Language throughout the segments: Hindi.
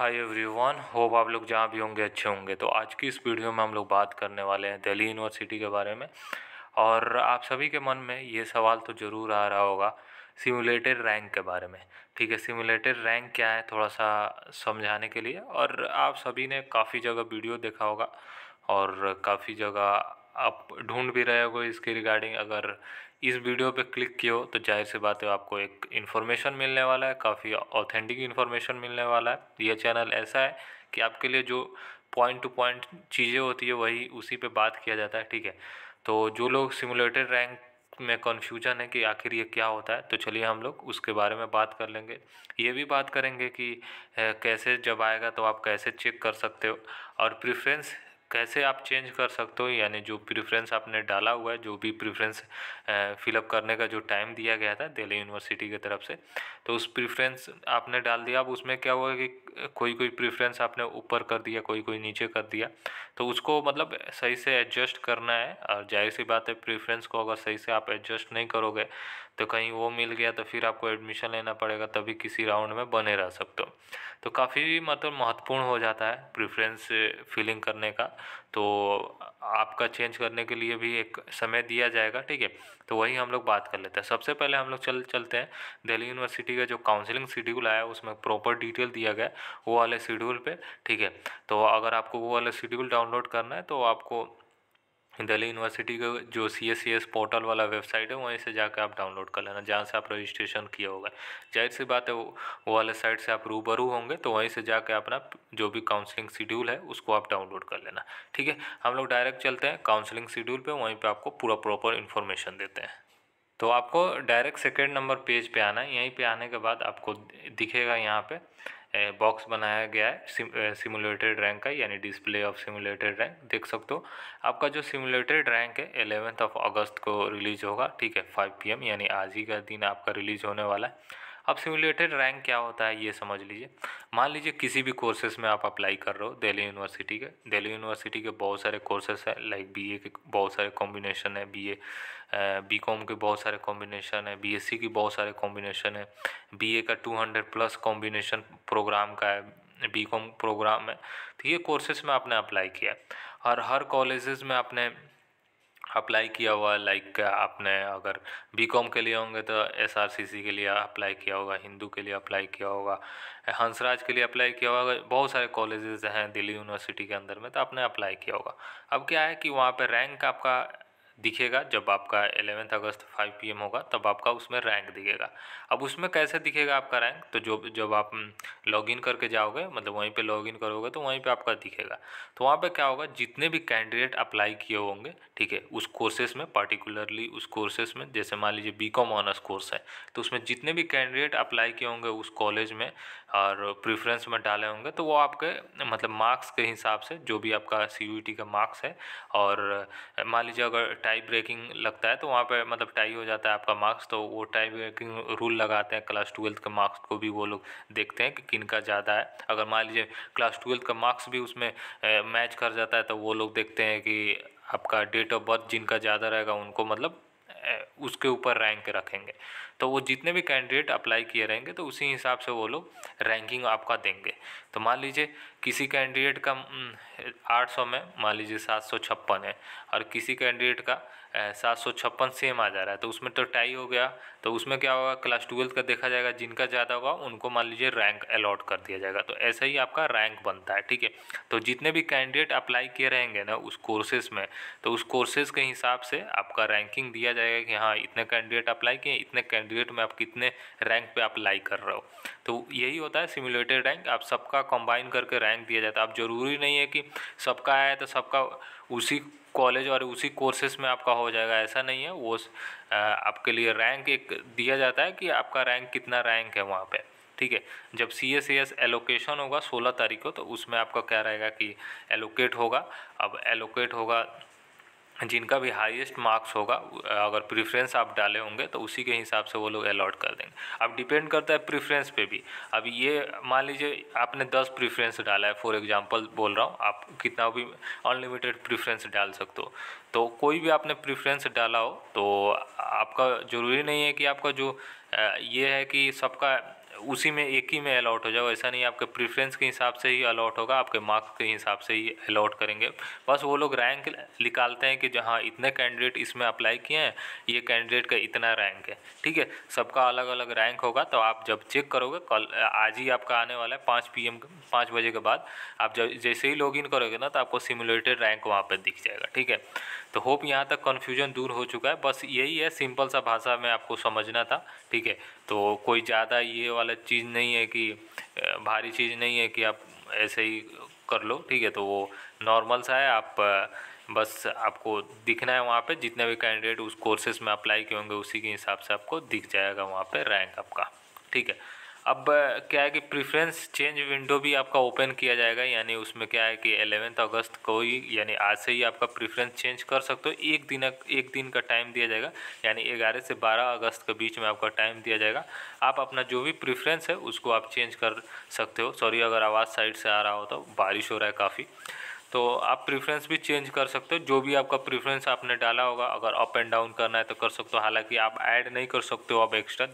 हाय एवरीवन, होप आप लोग जहाँ भी होंगे अच्छे होंगे। तो आज की इस वीडियो में हम लोग बात करने वाले हैं दिल्ली यूनिवर्सिटी के बारे में। और आप सभी के मन में ये सवाल तो ज़रूर आ रहा होगा सिमुलेटेड रैंक के बारे में। ठीक है, सिमुलेटेड रैंक क्या है थोड़ा सा समझाने के लिए। और आप सभी ने काफ़ी जगह वीडियो देखा होगा और काफ़ी जगह आप ढूंढ भी रहे होगे इसके रिगार्डिंग। अगर इस वीडियो पे क्लिक किए हो तो जाहिर सी बात है आपको एक इन्फॉर्मेशन मिलने वाला है, काफ़ी ऑथेंटिक इन्फॉर्मेशन मिलने वाला है। ये चैनल ऐसा है कि आपके लिए जो पॉइंट टू पॉइंट चीज़ें होती है वही उसी पे बात किया जाता है। ठीक है, तो जो लोग सिमुलेटेड रैंक में कन्फ्यूजन है कि आखिर ये क्या होता है, तो चलिए हम लोग उसके बारे में बात कर लेंगे। ये भी बात करेंगे कि कैसे जब आएगा तो आप कैसे चेक कर सकते हो, और प्रेफरेंस कैसे आप चेंज कर सकते हो। यानी जो प्रेफरेंस आपने डाला हुआ है, जो भी प्रेफरेंस फिलअप करने का जो टाइम दिया गया था दिल्ली यूनिवर्सिटी की तरफ से, तो उस प्रेफरेंस आपने डाल दिया। अब उसमें क्या हुआ कि कोई कोई प्रेफरेंस आपने ऊपर कर दिया, कोई कोई नीचे कर दिया। तो उसको मतलब सही से एडजस्ट करना है। और जाहिर सी बात है प्रेफरेंस को अगर सही से आप एडजस्ट नहीं करोगे तो कहीं वो मिल गया तो फिर आपको एडमिशन लेना पड़ेगा, तभी किसी राउंड में बने रह सकते हो। तो काफ़ी मतलब महत्वपूर्ण हो जाता है प्रेफरेंस फिलिंग करने का। तो आपका चेंज करने के लिए भी एक समय दिया जाएगा। ठीक है, तो वही हम लोग बात कर लेते हैं। सबसे पहले हम लोग चलते हैं दिल्ली यूनिवर्सिटी का जो काउंसलिंग शेड्यूल आया उसमें प्रॉपर डिटेल दिया गया वो वाले शेड्यूल पे। ठीक है, तो अगर आपको वो वाला शेड्यूल डाउनलोड करना है तो आपको दिल्ली यूनिवर्सिटी का जो CSCS पोर्टल वाला वेबसाइट है वहीं से जाकर आप डाउनलोड कर लेना, जहाँ से आप रजिस्ट्रेशन किया होगा। जाहिर सी बात है वो वाले साइट से आप रूबरू होंगे तो वहीं से जाकर अपना जो भी काउंसलिंग शेड्यूल है उसको आप डाउनलोड कर लेना। ठीक है, हम लोग डायरेक्ट चलते हैं काउंसलिंग शेड्यूल पे, वहीं पे आपको पूरा प्रॉपर इन्फॉर्मेशन देते हैं। तो आपको डायरेक्ट सेकेंड नंबर पेज पे आना है। यहीं पे आने के बाद आपको दिखेगा यहाँ पे बॉक्स बनाया गया है सिमुलेटेड रैंक का, यानी डिस्प्ले ऑफ सिमुलेटेड रैंक देख सकते हो। आपका जो सिमुलेटेड रैंक है 11 अगस्त को रिलीज होगा। ठीक है, 5 PM, यानी आज ही का दिन आपका रिलीज होने वाला है। अब सिमुलेटेड रैंक क्या होता है ये समझ लीजिए। मान लीजिए किसी भी कोर्सेज में आप अप्लाई कर रहे हो दिल्ली यूनिवर्सिटी के बहुत सारे कोर्सेज हैं। लाइक BA के बहुत सारे कॉम्बिनेशन है, BCom के बहुत सारे कॉम्बिनेशन है, BSc की बहुत सारे कॉम्बिनेशन है, BA का 200+ कॉम्बिनेशन प्रोग्राम का है, BCom प्रोग्राम है। तो ये कोर्सेज में आपने अप्लाई किया और हर कॉलेजेस में आपने अप्लाई किया हुआ। लाइक आपने अगर BCom के लिए होंगे तो SRCC के लिए अप्लाई किया होगा, हिंदू के लिए अप्लाई किया होगा, हंसराज के लिए अप्लाई किया होगा। बहुत सारे कॉलेजेस हैं दिल्ली यूनिवर्सिटी के अंदर में, तो आपने अप्लाई किया होगा। अब क्या है कि वहाँ पे रैंक आपका दिखेगा जब आपका 11 अगस्त 5 PM होगा, तब आपका उसमें रैंक दिखेगा। अब उसमें कैसे दिखेगा आपका रैंक, तो जब आप लॉगिन करके जाओगे, मतलब वहीं पे लॉगिन करोगे तो वहीं पे आपका दिखेगा। तो वहाँ पे क्या होगा, जितने भी कैंडिडेट अप्लाई किए होंगे, ठीक है, उस कोर्सेज में, पर्टिकुलरली उस कोर्सेज में, जैसे मान लीजिए BCom ऑनर्स कोर्स है, तो उसमें जितने भी कैंडिडेट अप्लाई किए होंगे उस कॉलेज में और प्रेफरेंस में डाले होंगे, तो वो आपके मतलब मार्क्स के हिसाब से, जो भी आपका CUET का मार्क्स है, और मान लीजिए अगर टाई ब्रेकिंग लगता है तो वहाँ पे मतलब टाई हो जाता है आपका मार्क्स, तो वो टाई ब्रेकिंग रूल लगाते हैं। क्लास 12th के मार्क्स को भी वो लोग देखते हैं कि किनका ज़्यादा है। अगर मान लीजिए क्लास 12th का मार्क्स भी उसमें मैच कर जाता है तो वो लोग देखते हैं कि आपका डेट ऑफ बर्थ जिनका ज़्यादा रहेगा उनको मतलब उसके ऊपर रैंक रखेंगे। तो वो जितने भी कैंडिडेट अप्लाई किए रहेंगे तो उसी हिसाब से वो लोग रैंकिंग आपका देंगे। तो मान लीजिए किसी कैंडिडेट का 800 में मान लीजिए 756 है, और किसी कैंडिडेट का 756 सेम आ जा रहा है, तो उसमें तो टाई हो गया। तो उसमें क्या होगा, क्लास 12th का देखा जाएगा, जिनका ज़्यादा होगा उनको मान लीजिए रैंक अलॉट कर दिया जाएगा। तो ऐसा ही आपका रैंक बनता है। ठीक है, तो जितने भी कैंडिडेट अप्लाई किए रहेंगे ना उस कोर्सेज में, तो उस कोर्सेज के हिसाब से आपका रैंकिंग दिया जाएगा कि हाँ इतने कैंडिडेट अप्लाई किए, इतने कैंडिडेट में आप कितने रैंक पे अप्लाई कर रहे हो। तो यही होता है सिमुलेटेड रैंक। आप सबका कंबाइन करके रैंक दिया जाता है। अब ज़रूरी नहीं है कि सबका आया तो सबका उसी कॉलेज और उसी कोर्सेज में आपका हो जाएगा, ऐसा नहीं है। वो आपके लिए रैंक एक दिया जाता है कि आपका रैंक कितना रैंक है वहाँ पे। ठीक है, जब CSCS एलोकेशन होगा 16 तारीख को, तो उसमें आपका क्या रहेगा कि एलोकेट होगा। अब एलोकेट होगा जिनका भी हाईएस्ट मार्क्स होगा, अगर प्रेफरेंस आप डाले होंगे तो उसी के हिसाब से वो लोग अलॉट कर देंगे। अब डिपेंड करता है प्रेफरेंस पे भी। अब ये मान लीजिए आपने 10 प्रेफरेंस डाला है, फॉर एग्जांपल बोल रहा हूँ, आप कितना भी अनलिमिटेड प्रेफरेंस डाल सकते हो। तो कोई भी आपने प्रेफरेंस डाला हो तो आपका ज़रूरी नहीं है कि आपका जो ये है कि सबका उसी में एक ही में अलॉट हो जाएगा। ऐसा नहीं आपके प्रेफरेंस के हिसाब से ही अलॉट होगा, आपके मार्क्स के हिसाब से ही अलॉट करेंगे। बस वो लोग रैंक निकालते हैं कि जहाँ इतने कैंडिडेट इसमें अप्लाई किए हैं, ये कैंडिडेट का इतना रैंक है, ठीक है। सबका अलग अलग रैंक होगा। तो आप जब चेक करोगे, कल आज ही आपका आने वाला है 5 PM 5 बजे के बाद, आप जब जैसे ही लॉगिन करोगे ना, तो आपको सिमुलेटेड रैंक वहाँ पर दिख जाएगा, ठीक है। तो होप यहाँ तक कन्फ्यूजन दूर हो चुका है। बस यही है, सिंपल सा भाषा में आपको समझना था, ठीक है। तो कोई ज़्यादा ये वाला चीज़ नहीं है कि भारी चीज़ नहीं है कि आप ऐसे ही कर लो, ठीक है। तो वो नॉर्मल सा है, आप बस आपको दिखना है वहाँ पे जितने भी कैंडिडेट उस कोर्सेज में अप्लाई किए होंगे, उसी के हिसाब से आपको दिख जाएगा वहाँ पे रैंक आपका, ठीक है। अब क्या है कि प्रेफरेंस चेंज विंडो भी आपका ओपन किया जाएगा, यानी उसमें क्या है कि 11 अगस्त को ही, यानी आज से ही आपका प्रेफरेंस चेंज कर सकते हो। एक दिन का टाइम दिया जाएगा, यानी 11 से 12 अगस्त के बीच में आपका टाइम दिया जाएगा। आप अपना जो भी प्रेफरेंस है उसको आप चेंज कर सकते हो। सॉरी अगर आवाज़ साइड से आ रहा हो, तो बारिश हो रहा है काफ़ी, तो आप प्रेफरेंस भी चेंज कर सकते हो। जो भी आपका प्रेफरेंस आपने डाला होगा, अगर अप एंड डाउन करना है तो कर सकते हो। हालांकि आप ऐड नहीं कर सकते हो, आप एक्स्ट्रा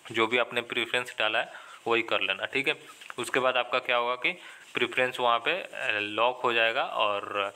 जो भी आपने प्रेफरेंस डाला है वही कर लेना, ठीक है। उसके बाद आपका क्या होगा कि प्रेफरेंस वहाँ पे लॉक हो जाएगा, और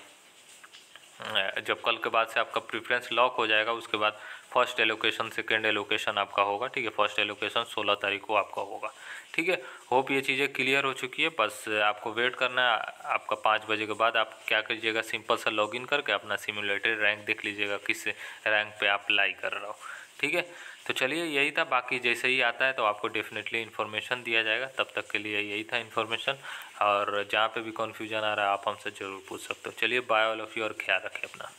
जब कल के बाद से आपका प्रेफरेंस लॉक हो जाएगा, उसके बाद फर्स्ट एलोकेशन सेकेंड एलोकेशन आपका होगा, ठीक है। फर्स्ट एलोकेशन 16 तारीख को आपका होगा, ठीक है। होप ये चीज़ें क्लियर हो चुकी है। बस आपको वेट करना है, आपका 5 बजे के बाद आप क्या कीजिएगा, सिंपल सा लॉगिन करके अपना सिमुलेटेड रैंक देख लीजिएगा, किस रैंक पे आप अप्लाई कर रहे हो, ठीक है। तो चलिए यही था, बाकी जैसे ही आता है तो आपको डेफिनेटली इन्फॉर्मेशन दिया जाएगा। तब तक के लिए यही था इन्फॉर्मेशन, और जहाँ पे भी कन्फ्यूजन आ रहा है आप हमसे ज़रूर पूछ सकते हो। चलिए बाय ऑल ऑफ़ यू, और ख्याल रखें अपना।